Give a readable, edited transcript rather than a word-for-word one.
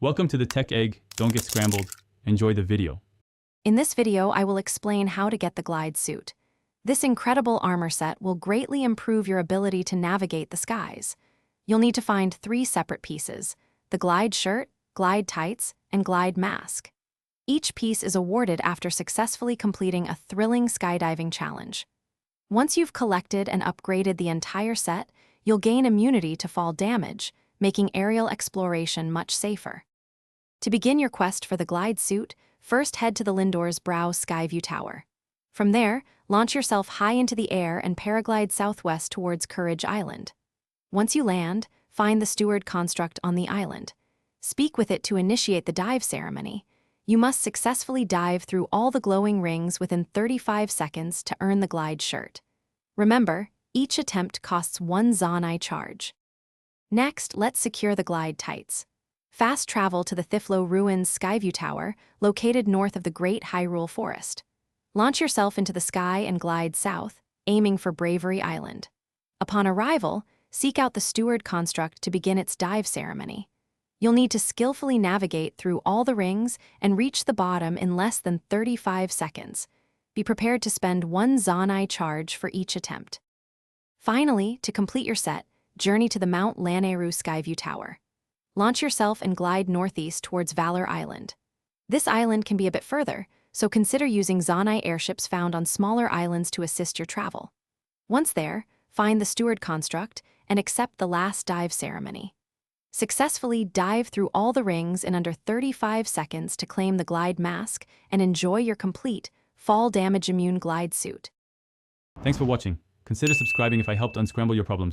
Welcome to the Tech Egg. Don't get scrambled. Enjoy the video. In this video, I will explain how to get the glide suit. This incredible armor set will greatly improve your ability to navigate the skies. You'll need to find 3 separate pieces: the glide shirt, glide tights, and glide mask. Each piece is awarded after successfully completing a thrilling skydiving challenge. Once you've collected and upgraded the entire set, you'll gain immunity to fall damage, making aerial exploration much safer. To begin your quest for the glide suit, first head to the Lindor's Brow Skyview Tower. From there, launch yourself high into the air and paraglide southwest towards Courage Island. Once you land, find the steward construct on the island. Speak with it to initiate the dive ceremony. You must successfully dive through all the glowing rings within 35 seconds to earn the glide shirt. Remember, each attempt costs 1 Zonai charge. Next, let's secure the glide tights. Fast travel to the Thiflo Ruins Skyview Tower, located north of the Great Hyrule Forest. Launch yourself into the sky and glide south, aiming for Bravery Island. Upon arrival, seek out the steward construct to begin its dive ceremony. You'll need to skillfully navigate through all the rings and reach the bottom in less than 35 seconds. Be prepared to spend 1 Zonai charge for each attempt. Finally, to complete your set, journey to the Mount Lanayru Skyview Tower. Launch yourself and glide northeast towards Valor Island. This island can be a bit further, so consider using Zonai airships found on smaller islands to assist your travel. Once there, find the steward construct and accept the last dive ceremony. Successfully dive through all the rings in under 35 seconds to claim the glide mask and enjoy your complete, fall damage immune glide suit. Thanks for watching. Consider subscribing if I helped unscramble your problems.